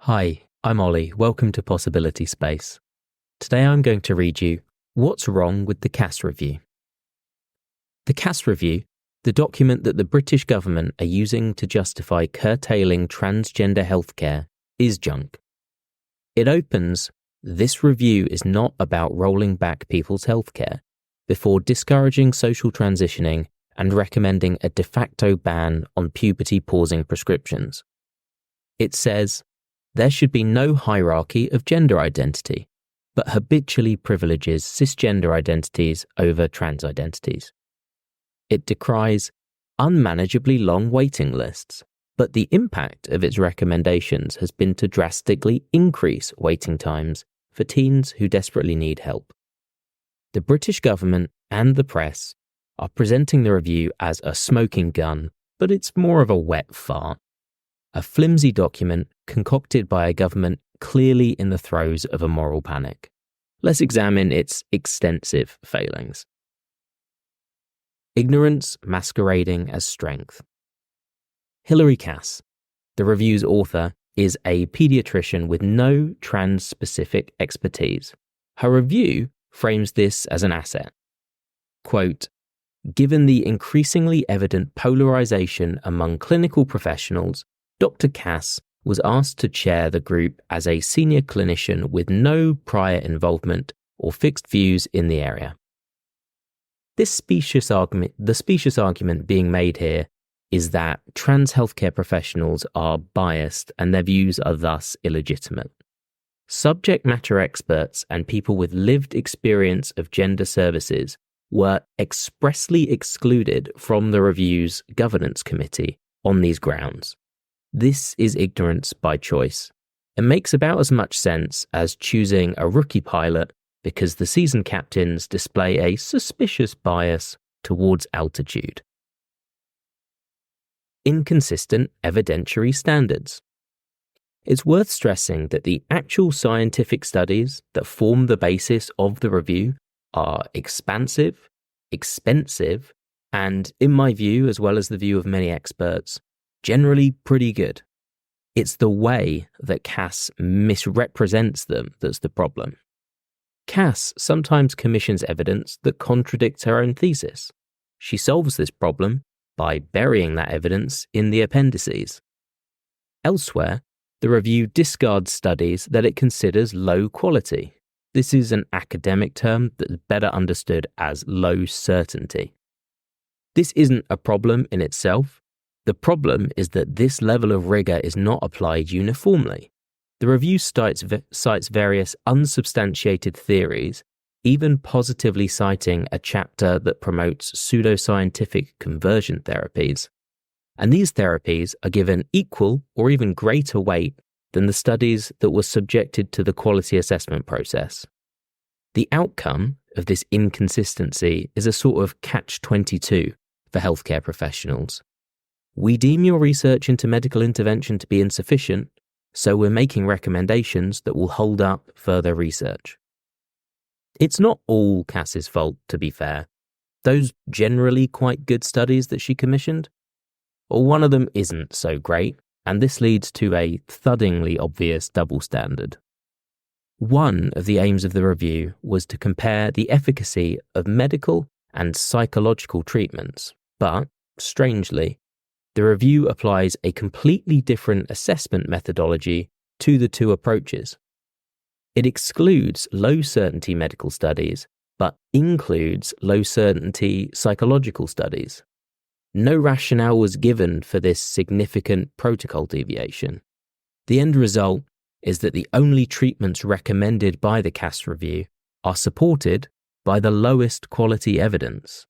Hi, I'm Ollie. Welcome to Possibility Space. Today I'm going to read you What's Wrong with the Cass Review. The Cass Review, the document that the British government are using to justify curtailing transgender healthcare, is junk. It opens, "This review is not about rolling back people's healthcare," before discouraging social transitioning and recommending a de facto ban on puberty-pausing prescriptions. It says, there should be no hierarchy of gender identity, but habitually privileges cisgender identities over trans identities. It decries unmanageably long waiting lists, but the impact of its recommendations has been to drastically increase waiting times for teens who desperately need help. The British government and the press are presenting the review as a smoking gun, but it's more of a wet fart. A flimsy document concocted by a government clearly in the throes of a moral panic. Let's examine its extensive failings. Ignorance masquerading as strength. Hilary Cass, the review's author, is a paediatrician with no trans-specific expertise. Her review frames this as an asset. Quote, "Given the increasingly evident polarization among clinical professionals, Dr. Cass was asked to chair the group as a senior clinician with no prior involvement or fixed views in the area." The specious argument being made here is that trans healthcare professionals are biased and their views are thus illegitimate. Subject matter experts and people with lived experience of gender services were expressly excluded from the review's governance committee on these grounds. This is ignorance by choice. It makes about as much sense as choosing a rookie pilot because the season captains display a suspicious bias towards altitude. Inconsistent evidentiary standards. It's worth stressing that the actual scientific studies that form the basis of the review are expansive, expensive, and, in my view, as well as the view of many experts, generally pretty good. It's the way that Cass misrepresents them that's the problem. Cass sometimes commissions evidence that contradicts her own thesis. She solves this problem by burying that evidence in the appendices. Elsewhere, the review discards studies that it considers low quality. This is an academic term that's better understood as low certainty. This isn't a problem in itself. The problem is that this level of rigor is not applied uniformly. The review cites various unsubstantiated theories, even positively citing a chapter that promotes pseudoscientific conversion therapies. And these therapies are given equal or even greater weight than the studies that were subjected to the quality assessment process. The outcome of this inconsistency is a sort of catch-22 for healthcare professionals. We deem your research into medical intervention to be insufficient, so we're making recommendations that will hold up further research. It's not all Cass's fault, to be fair. Those generally quite good studies that she commissioned, well, one of them isn't so great, and this leads to a thuddingly obvious double standard. One of the aims of the review was to compare the efficacy of medical and psychological treatments, but, strangely, the review applies a completely different assessment methodology to the two approaches. It excludes low-certainty medical studies, but includes low-certainty psychological studies. No rationale was given for this significant protocol deviation. The end result is that the only treatments recommended by the Cass review are supported by the lowest quality evidence.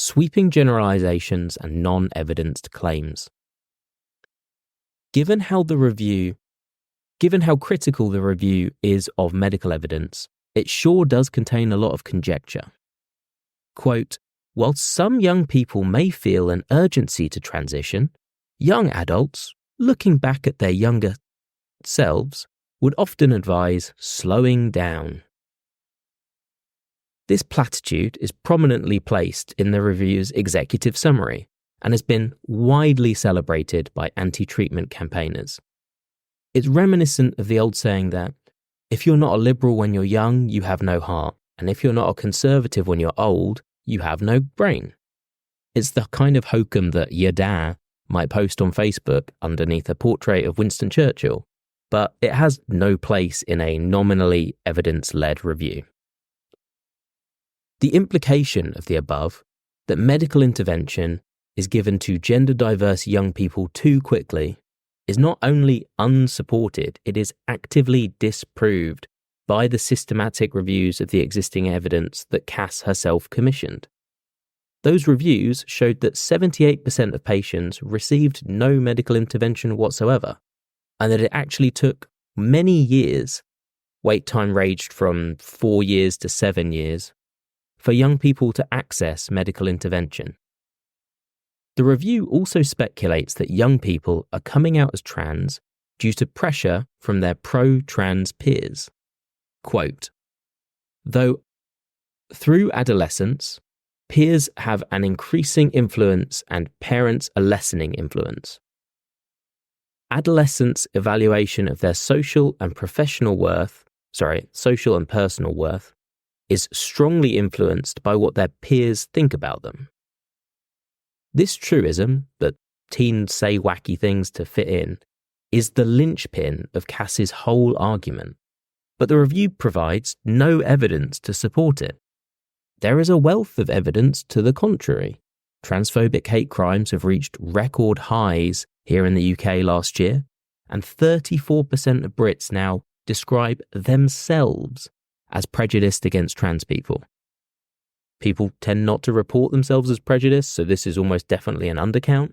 Sweeping generalizations and non-evidenced claims. Given how critical the review is of medical evidence, it sure does contain a lot of conjecture. Quote, "While some young people may feel an urgency to transition, young adults, looking back at their younger selves, would often advise slowing down." This platitude is prominently placed in the review's executive summary, and has been widely celebrated by anti-treatment campaigners. It's reminiscent of the old saying that if you're not a liberal when you're young, you have no heart, and if you're not a conservative when you're old, you have no brain. It's the kind of hokum that your dad might post on Facebook underneath a portrait of Winston Churchill, but it has no place in a nominally evidence-led review. The implication of the above, that medical intervention is given to gender-diverse young people too quickly, is not only unsupported, it is actively disproved by the systematic reviews of the existing evidence that Cass herself commissioned. Those reviews showed that 78% of patients received no medical intervention whatsoever, and that it actually took many years, wait time ranged from 4 years to 7 years, for young people to access medical intervention. The review also speculates that young people are coming out as trans due to pressure from their pro-trans peers. Quote, though through adolescence, peers have an increasing influence and parents a lessening influence. Adolescents' evaluation of their social and personal worth is strongly influenced by what their peers think about them. This truism, that teens say wacky things to fit in, is the linchpin of Cass's whole argument, but the review provides no evidence to support it. There is a wealth of evidence to the contrary. Transphobic hate crimes have reached record highs here in the UK last year, and 34% of Brits now describe themselves as prejudiced against trans people. People tend not to report themselves as prejudiced, so this is almost definitely an undercount.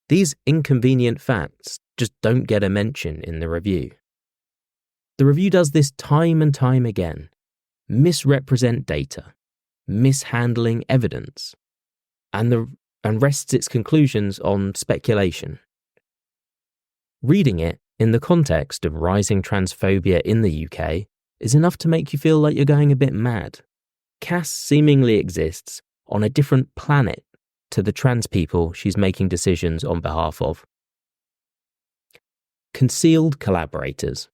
These inconvenient facts just don't get a mention in the review. The review does this time and time again. Misrepresent data, mishandling evidence, and rests its conclusions on speculation. Reading it in the context of rising transphobia in the UK is enough to make you feel like you're going a bit mad. Cass seemingly exists on a different planet to the trans people she's making decisions on behalf of. Concealed collaborators.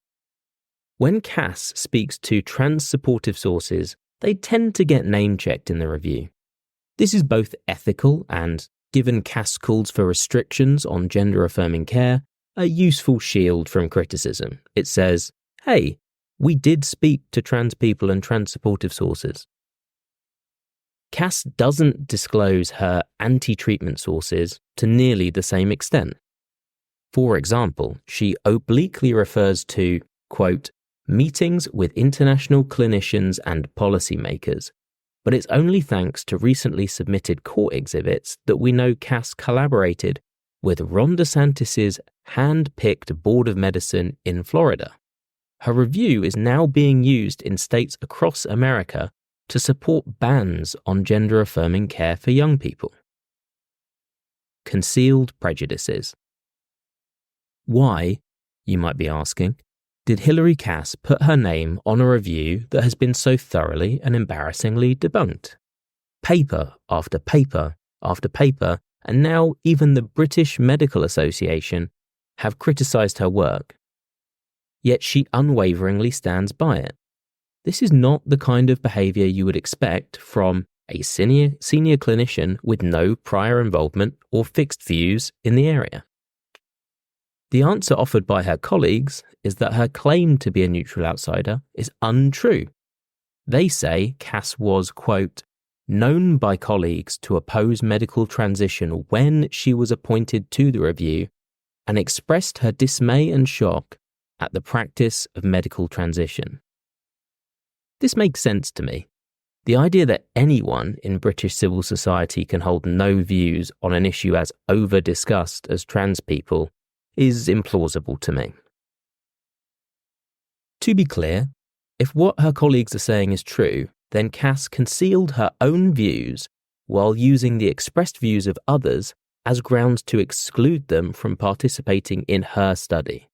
When Cass speaks to trans-supportive sources, they tend to get name-checked in the review. This is both ethical and, given Cass calls for restrictions on gender-affirming care, a useful shield from criticism. It says, hey, we did speak to trans people and trans-supportive sources. Cass doesn't disclose her anti-treatment sources to nearly the same extent. For example, she obliquely refers to, quote, meetings with international clinicians and policymakers, but it's only thanks to recently submitted court exhibits that we know Cass collaborated with Ron DeSantis' hand-picked Board of Medicine in Florida. Her review is now being used in states across America to support bans on gender-affirming care for young people. Concealed prejudices. Why, you might be asking, did Hilary Cass put her name on a review that has been so thoroughly and embarrassingly debunked? Paper after paper after paper, and now even the British Medical Association have criticised her work. Yet she unwaveringly stands by it. This is not the kind of behaviour you would expect from a senior clinician with no prior involvement or fixed views in the area. The answer offered by her colleagues is that her claim to be a neutral outsider is untrue. They say Cass was, quote, known by colleagues to oppose medical transition when she was appointed to the review and expressed her dismay and shock at the practice of medical transition. This makes sense to me. The idea that anyone in British civil society can hold no views on an issue as over-discussed as trans people is implausible to me. To be clear, if what her colleagues are saying is true, then Cass concealed her own views while using the expressed views of others as grounds to exclude them from participating in her study.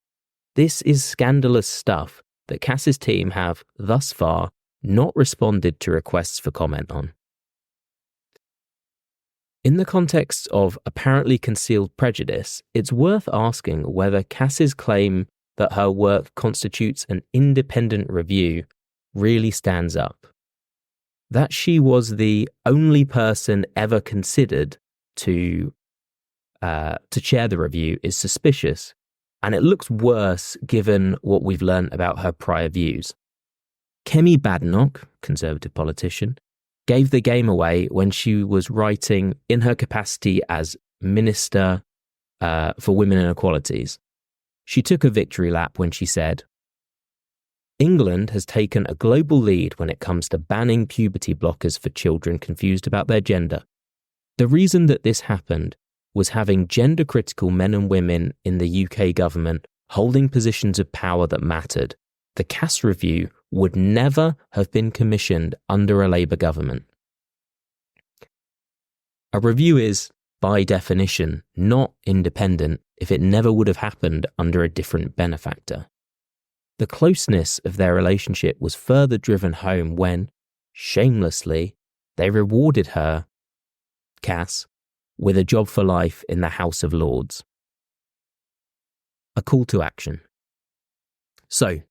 This is scandalous stuff that Cass's team have, thus far, not responded to requests for comment on. In the context of apparently concealed prejudice, it's worth asking whether Cass's claim that her work constitutes an independent review really stands up. That she was the only person ever considered to chair the review is suspicious, and it looks worse given what we've learned about her prior views. Kemi Badenoch, Conservative politician, gave the game away when she was writing in her capacity as Minister for Women and Equalities. She took a victory lap when she said, "England has taken a global lead when it comes to banning puberty blockers for children confused about their gender. The reason that this happened was having gender-critical men and women in the UK government holding positions of power that mattered. The Cass Review would never have been commissioned under a Labour government." A review is, by definition, not independent if it never would have happened under a different benefactor. The closeness of their relationship was further driven home when, shamelessly, they rewarded her, Cass, with a job for life in the House of Lords. A call to action. So,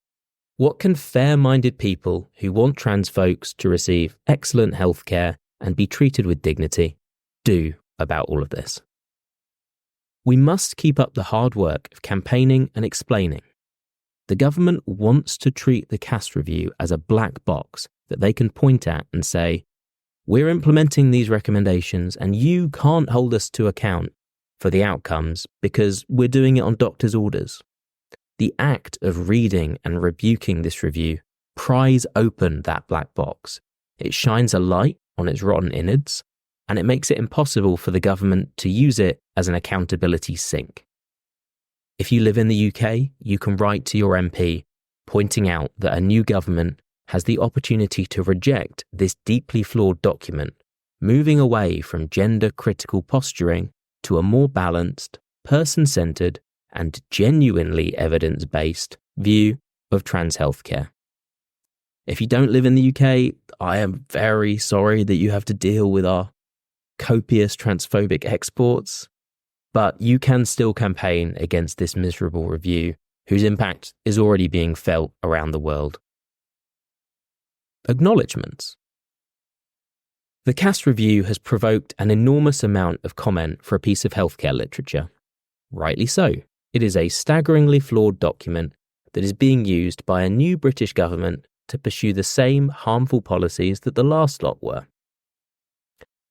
what can fair-minded people who want trans folks to receive excellent healthcare and be treated with dignity do about all of this? We must keep up the hard work of campaigning and explaining. The government wants to treat the Cass Review as a black box that they can point at and say, "We're implementing these recommendations and you can't hold us to account for the outcomes because we're doing it on doctors' orders." The act of reading and rebuking this review pries open that black box. It shines a light on its rotten innards, and it makes it impossible for the government to use it as an accountability sink. If you live in the UK, you can write to your MP pointing out that a new government has the opportunity to reject this deeply flawed document, moving away from gender-critical posturing to a more balanced, person-centred, and genuinely evidence-based view of trans healthcare. If you don't live in the UK, I am very sorry that you have to deal with our copious transphobic exports, but you can still campaign against this miserable review whose impact is already being felt around the world. Acknowledgements. The Cass Review has provoked an enormous amount of comment for a piece of healthcare literature. Rightly so. It is a staggeringly flawed document that is being used by a new British government to pursue the same harmful policies that the last lot were.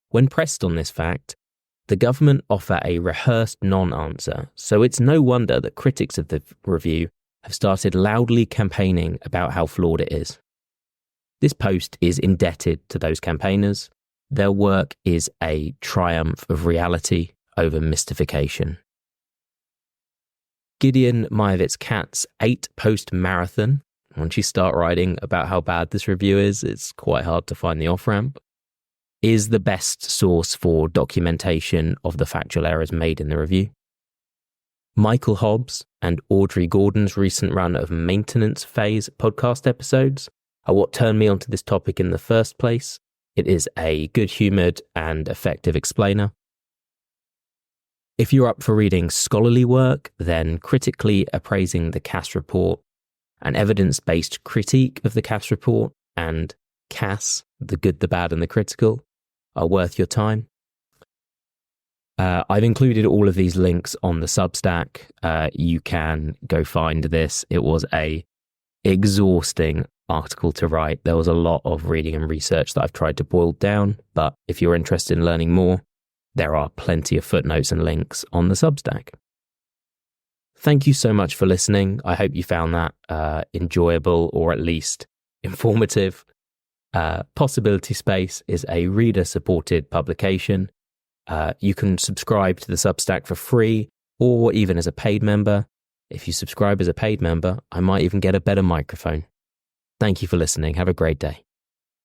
When pressed on this fact, the government offer a rehearsed non-answer, so it's no wonder that critics of the review have started loudly campaigning about how flawed it is. This post is indebted to those campaigners. Their work is a triumph of reality over mystification. Gideon Meyerowitz-Katz' 8-post marathon. Once you start writing about how bad this review is, it's quite hard to find the off-ramp, is the best source for documentation of the factual errors made in the review. Michael Hobbs and Audrey Gordon's recent run of maintenance phase podcast episodes are what turned me onto this topic in the first place. It is a good-humoured and effective explainer. If you're up for reading scholarly work, then Critically Appraising the Cass Report, an evidence-based critique of the Cass Report, and Cass, The Good, the Bad and the Critical are worth your time. I've included all of these links on the Substack. You can go find this. It was a exhausting article to write. There was a lot of reading and research that I've tried to boil down, but if you're interested in learning more, there are plenty of footnotes and links on the Substack. Thank you so much for listening. I hope you found that enjoyable or at least informative. Possibility Space is a reader-supported publication. You can subscribe to the Substack for free or even as a paid member. If you subscribe as a paid member, I might even get a better microphone. Thank you for listening. Have a great day.